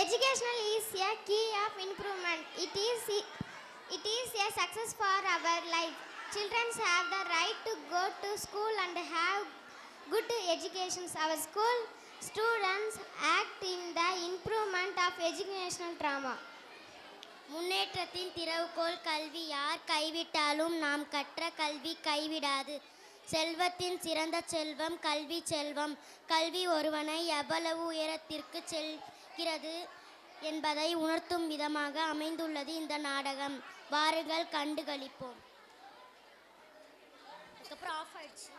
Education is a key of improvement. It is a success for our life. Children have the right to go to school and have good education. Our school students act in the improvement of educational trauma. முன்னேற்றத்தின் திறவுகோல் கல்வி. யார் கைவிட்டாலும் நாம் கற்ற கல்வி கைவிடாது. செல்வத்தின் சிறந்த செல்வம் கல்வி செல்வம். கல்வி ஒருவனை எவ்வளவு உயரத்திற்கு செல்கிறது என்பதை உணர்த்தும் விதமாக அமைந்துள்ளது இந்த நாடகம். வாருங்கள் கண்டுகளிப்போம். அதுக்கப்புறம் ஆஃப் ஆயிடுச்சு.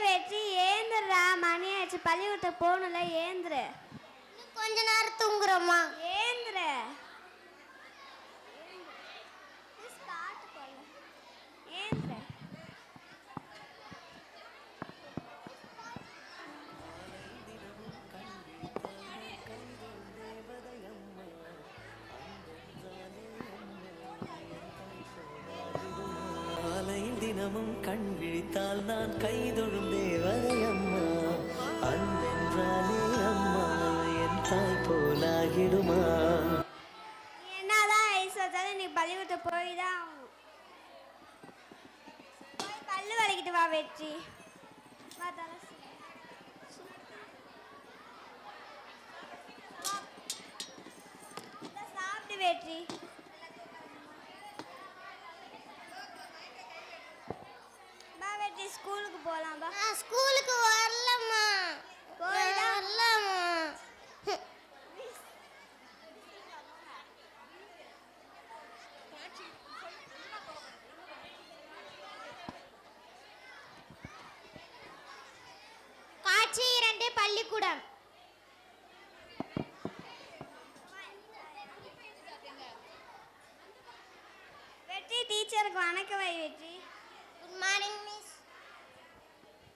வெற்றி ஏந்திரா, மணி ஆச்சு, பள்ளிக்கூடத்துக்கு போகணும்ல, ஏந்திர. கொஞ்ச நேரம் தூங்குறோமா? ஏந்திர. ஏந்திர. தினமும் கண் விழித்தால் நான் கைதொழும் தேவதை அம்மா. அன்பென்றாலே அம்மா என் தாய் போலாகிடுமா. என்னதான் ஐஸ்வர்யாலும் நீ பள்ளிக்கூடத்து போய் தான் போய் பல்லு வலிக்கிட்டு வா வெற்றி. சாப்பிட்டு வெற்றி. ஸ்கூலுக்கு போலாம். ஸ்கூலுக்கு வரலம்மா. வரலம்மா. காட்சி 2 பள்ளிக்கூடம். வெற்றி டீச்சருக்கு வணக்கம் வை வெற்றி. Good morning miss.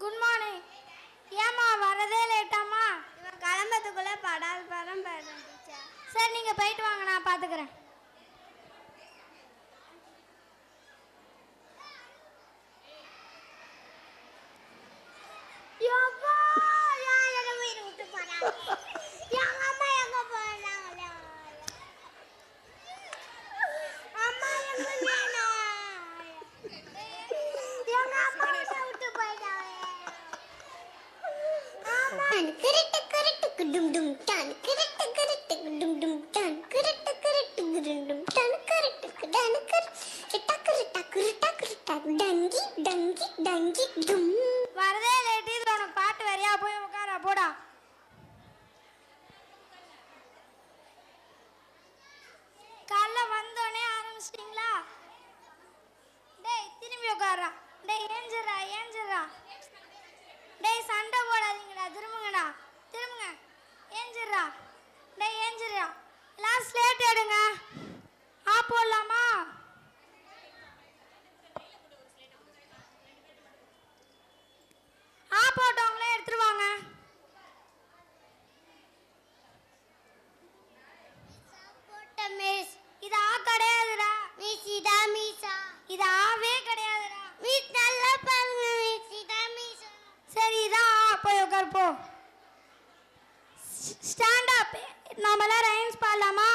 Good morning. ஏம்மா வரதே லேட்டாம்மா? இவன் கிளம்பத்துக்குள்ள படாது படம் பாடுறேன் டீச்சர். சரி நீங்கள் போயிட்டு வாங்க, நான் பார்த்துக்கிறேன். வரதே லேட்டு. இதுல உனக்கு பாட்டு வரையா? போய் உட்கார போடா. காலைல வந்தோடனே ஆரம்பிச்சிட்டிங்களா? டேய் திரும்பி உட்காரா. டேய் ஏஞ்சிடா ஏஞ்சிடா. டேய் சண்டை போடாதீங்கடா, திரும்புங்கடா திரும்புங்க. ஏஞ்சிடா. டேய் ஏஞ்சிடா. எல்லாம் ஸ்லேட் எடுங்க. போடலாமா? போட்டவங்களே எடுத்துருவாங்க. இது ஆ கிடையாதுடா மிஸ். இதா மிஸ்ஸா? இது ஆவே கிடையாதுடா மிஸ். நல்லா பாருங்க மிஸ். இதா மிஸ். சரி இதான். போய் உட்கார் போ. Stand up. நாம எல்லாம் ரைம்ஸ் பாடலாமா?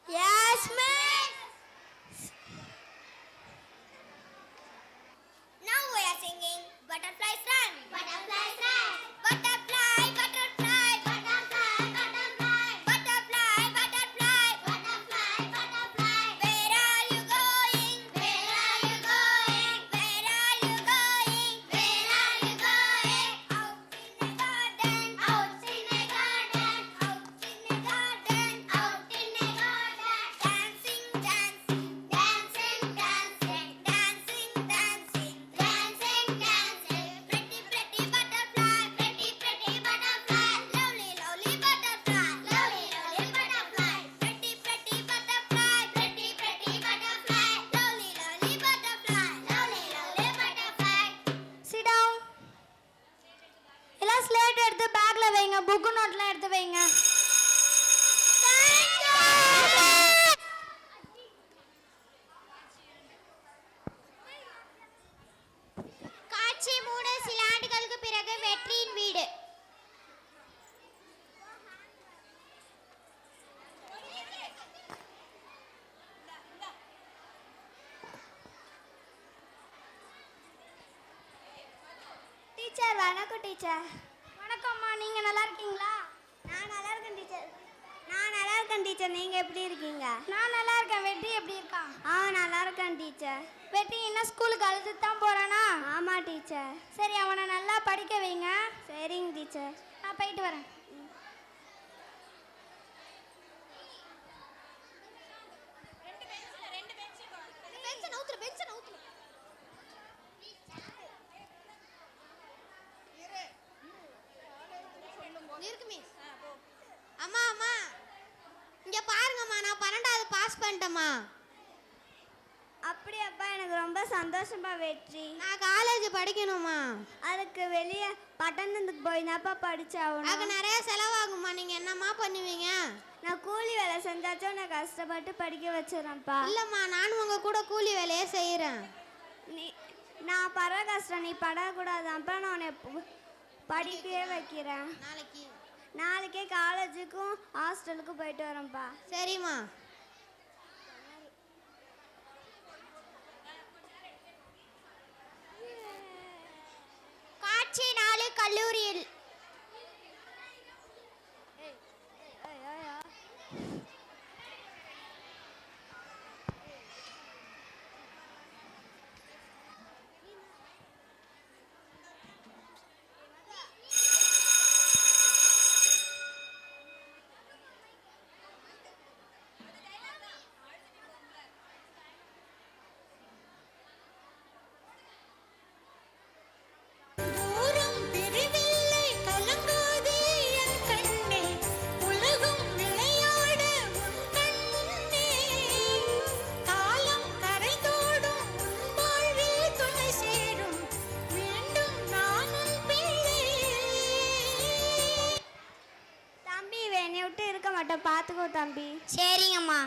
Yes miss. Now we are singing Butterflies Run. Butterflies run. Butterfly, butterfly, butterfly, butterfly, butterfly, butterfly, butterfly, butterfly. Where are you going? Where are you going? Where are you going? Where are you going? Out in a garden, out in a garden, out in a garden, out in a garden. Dancing, dancing, dancing, dancing, dancing, dancing, dancing, dancing. Pretty, pretty butterfly, pretty, pretty butterfly, lovely, lovely butterfly, lovely, lovely butterfly. Pretty, pretty butterfly, pretty, pretty butterfly, lovely, lovely butterfly, lovely, lovely butterfly. Sit down. எல்லாம் slate எடுத்து பேக்ல வைங்க. Book நோட்லாம் எடுத்து வைங்க. வணக்கம் teacher. வணக்கம்மா, நீங்கள் நல்லா இருக்கீங்களா? நான் நல்லா இருக்கேன் டீச்சர். நீங்கள் எப்படி இருக்கீங்க? நான் நல்லா இருக்கேன். வெற்றி எப்படி இருக்கான்? நல்லா இருக்கேன் டீச்சர். வெற்றி இன்னும் ஸ்கூலுக்கு அழுதுட்டு தான் போகிறானா? ஆமாம் டீச்சர். சரி, அவனை நல்லா படிக்க வைங்க. சரிங்க டீச்சர். நான் போயிட்டு வரேன். அம்மா அம்மா இங்க பாருங்கம்மா, நான் 12வது பாஸ் பண்ணிட்டேம்மா. அப்படியாப்பா, எனக்கு ரொம்ப சந்தோஷமா வெற்றி. நான் காலேஜ் படிக்கணுமா? அதுக்கு வெளியே பட்டணத்துக்கு போய் தான்ப்பா படிச்சாகணும். அதுக்கு நிறைய செலவாகும்மா. நீங்க என்னம்மா பண்ணுவீங்க? நான் கூலி வேலை செஞ்சாச்சும் நான் கஷ்டப்பட்டு படிக்க வச்சிடறேன்ப்பா. இல்லம்மா, நானும் உங்க கூட கூலி வேலையே செய்யறேன். நான் படுற கஷ்டம் நீ படக்கூடாதான்ப்பா. நான் உன்னை படிக்கவே வைக்கிறேன். நாளைக்கே காலேஜுக்கும் ஹாஸ்டலுக்கும் போயிட்டு வரேன்ப்பா. சரிம்மா. காட்சி 4 கல்லூரியில். பார்த்துக்கோ தம்பி. சரிங்கம்மா.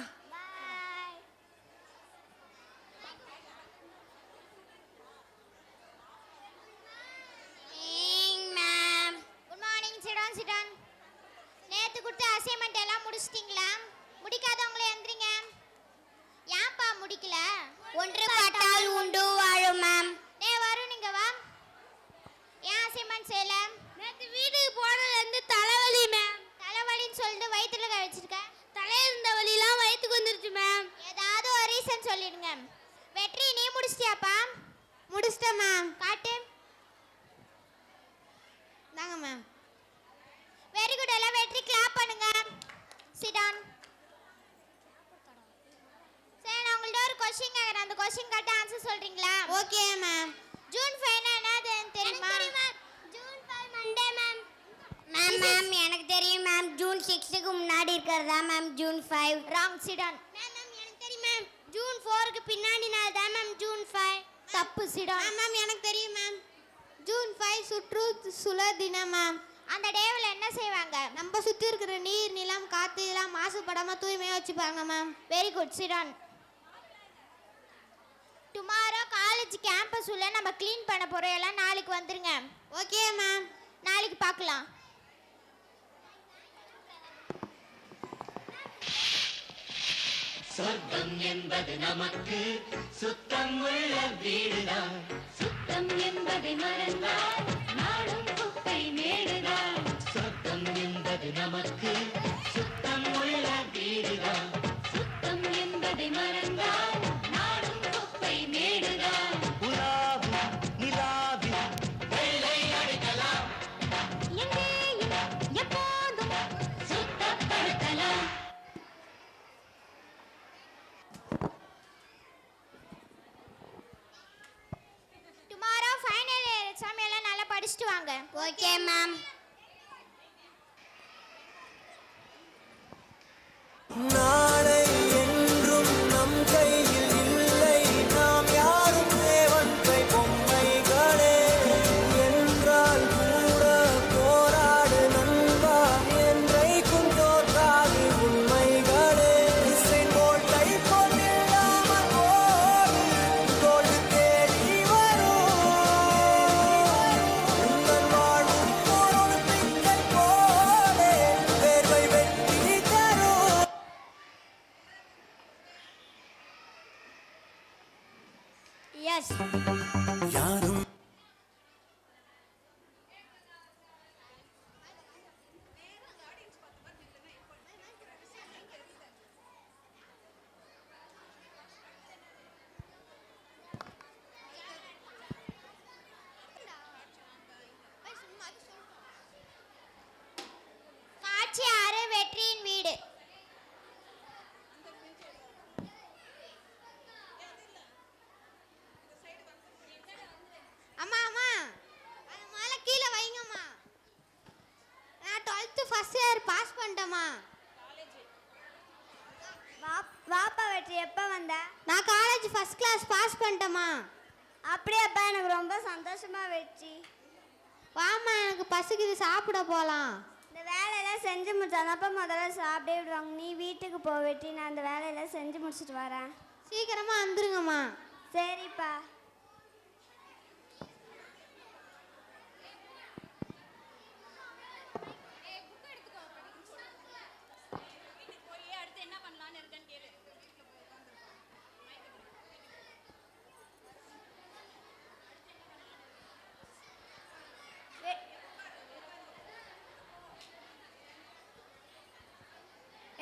Good morning. Sit down sit down. நேத்து கொடுத்த அசைன்மெண்ட் எல்லாம் முடிச்சிட்டீங்களா? முடிக்காதவங்களே எந்திரிங்க. ஏன்பா முடிக்கல? ஒன்று பட்டால் உண்டு வாழும் மேம். வரும், நீங்க வா. ஏன் அசைன்மெண்ட் செய்யல? நேத்து வீட்டுக்கு போனதுல இருந்து தலைவலி மேம். தலைவலின்னு சொல்லிட்டு வயிற்றுல கழிச்சிருக்க. தலையில இருந்த வலிலாம் வயிற்றுக்கு வந்துருச்சு மேம். ஏதாவது ஒரு ரீசன் சொல்லிடுங்க. வெற்றி, நீ முடிச்சிட்டியாப்பா? முடிச்சிட்டேன் மேம். காட்டு. தாங்க மேம். Very good. எல்லாம் வெற்றி கிளாப் பண்ணுங்க. சிடான். சரி, நான் உங்கள்ட்ட ஒரு கொஸ்டின் கேக்குறேன். அந்த கொஸ்டின் கரெக்டா ஆன்சர் சொல்றீங்களா? Okay ma'am. ஜூன் 5 என்னது தெரியுமா? June 5 Monday ma'am. மேம் எனக்கு தெரியும் மேம். ஜூன் 6க்கு முன்னாடி இருக்கிறதா ma'am June 5. Wrong. Sit down. Ma'am எனக்கு தெரியும் மேம். ஜூன் 4க்கு பின்னாடி நாள் தான் மேம் ஜூன் 5. தப்பு. சிடான். மேம் எனக்கு தெரியும் மேம். ஜூன் 5 சுற்றுச்சூழல் தினம் மேம். அந்த டேவில் என்ன செய்வாங்க? நம்ம சுற்றி இருக்கிற நீர், நிலம், காற்று இதெல்லாம் மாசுபடாம தூய்மையாக வச்சுப்பாங்க ma'am. Very good. Sit down. Tomorrow college campus உள்ள நம்ம க்ளீன் பண்ண போகிறோம். எல்லாம் நாளைக்கு வந்துருங்க. Okay ma'am. நாளைக்கு பார்க்கலாம். சொர்க்கம் என்பது நமக்கு சுத்தம் உள்ள வீடுதான். சுத்தம் என்பதை மறந்தால் நாடும் குப்பை மேடுதான். சொர்க்கம் என்பது நமக்கு சுத்தம் உள்ள வீடுதான். சுத்தம் என்பதை மறந்தால் நாடும் குப்பை மேடுதான். உலாவும் நிலாவில் வெள்ளை அடிக்கலாம். எங்கேயும் எப்போதும் சுத்தப்படுத்தலாம். டுமாரோ ஃபைனல் எக்ஸாம் எல்லாம் நல்லா படிச்சுட்டு வாங்க. Okay ma'am. நாளை என்றும் நம் கையில் இல்லை. நாம் யாரும் தேவன் கை பொம்மைகளே. என்றால் கூட போராடு நண்பா. என்றைக்கும் தோற்றாது உண்மைகளே. இசை கோட்டை போட்டில்லாமல் ஓடி தோடு தேடி வரும். உங்கள் வாழும் பொருள் பிக்கை போலே வேர்வை வெட்டி தரும். +2 ஃபர்ஸ்ட் இயர் பாஸ் பண்ணிட்டேம்மா. வாப்பா வெற்றி எப்போ வந்த? நான் காலேஜ் ஃபர்ஸ்ட் கிளாஸ் பாஸ் பண்ணிட்டேம்மா. அப்படியேப்பா, எனக்கு ரொம்ப சந்தோஷமா வெற்றி. வாம்மா, எனக்கு பசிக்குது, சாப்பிட போகலாம். இந்த வேலையெல்லாம் செஞ்சு முடிச்சாதான்ப்பா முதல்ல சாப்பிட்டே விடுவாங்க. நீ வீட்டுக்கு போ வெற்றி, நான் இந்த வேலையெல்லாம் செஞ்சு முடிச்சுட்டு வரேன். சீக்கிரமா வந்துருங்கம்மா. சரிப்பா.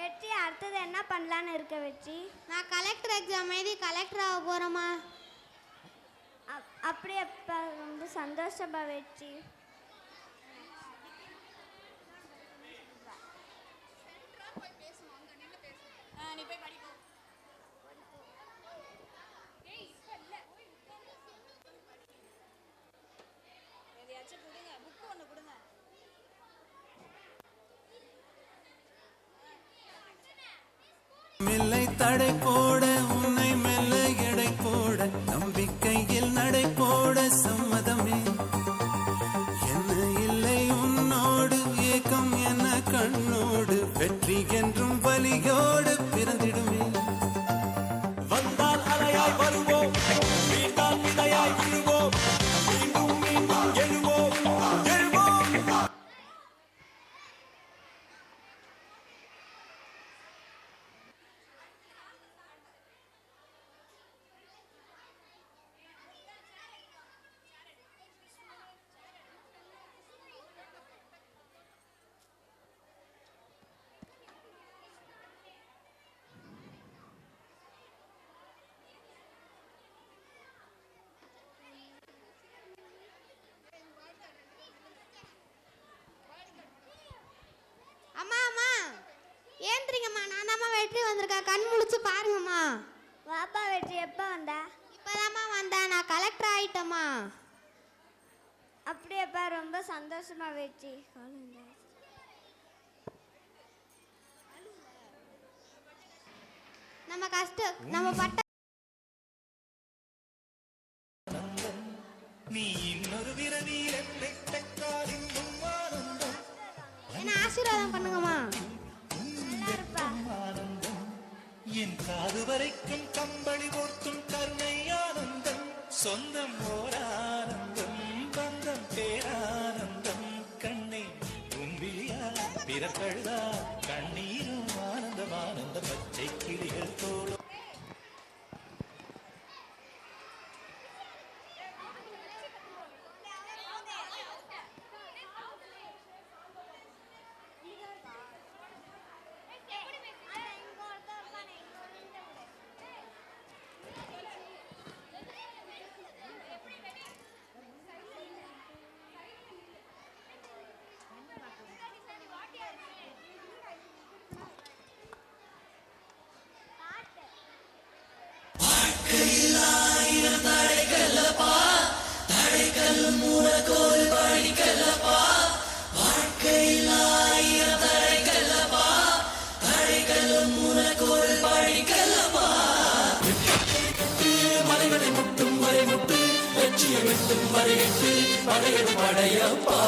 வெற்றி, அடுத்தது என்ன பண்ணலான்னு இருக்க வெற்றி? நான் கலெக்டர் எக்ஸாம் எழுதி கலெக்டர் ஆக போகிறேம்மா. அப்படியேப்பா, ரொம்ப சந்தோஷப்பா வெற்றி. மெல்லை தடை போட உன்னை மெல்ல எடை போட நம்பிக்கையில் நடை போட சம்மதமே. என்ன இல்லை உன்னோடு ஏக்கம் என்ன கண்ணோடு வெற்றி என்றும் வலியோடு பிறந்திடுமே. வந்தால் அலையாய் வருவோம், வீட்டால் விதையாய் விழுவோம், மீண்டும் மீண்டும் எழுவோம் எழுவோம். அம்மா அம்மா ஏந்திரிங்கம்மா, நான் தாம்மா வெற்றி வந்திருக்கேன், கண் முழிச்சு பாருங்கம்மா. வாப்பா வெற்றி எப்போ வந்த? இப்போதாம்மா வந்தேன், நான் கலெக்டர் ஆயிட்டேம்மா. அப்படியேப்பா, ரொம்ப சந்தோஷமா வெற்றி. நம்ம பட்ட நீ இன்னொரு விரதியில் என்னை பெற்றால் இன்னும் ஆனந்தம். என்ன ஆசீர்வாதம் பண்ணுங்கம்மா. என் காது வரைக்கும் கம்பளி போர்த்தும் கருணை ஆனந்தம். சொந்தம் ஓர் ஆனந்தம், பந்தம் பேரானந்தம். கண்ணை உன்விழியா பிறப்பழுதா கண்ணீரும் ஆனந்தம் ஆனந்த பச்சை கிளிகள் தோளும். தடைகள் மூலக்கோல் படிக்கல்லப்பா, வாழ்க்கையில் ஆயிரம் தடைக்கல்லப்பா, தடைகள் மூலக்கோல் படிக்கல்லப்பா. மலைகளை முட்டும் வரை முட்டு, லட்சியம் எட்டும் வரை எட்டு, படையெடும் படையப்பா.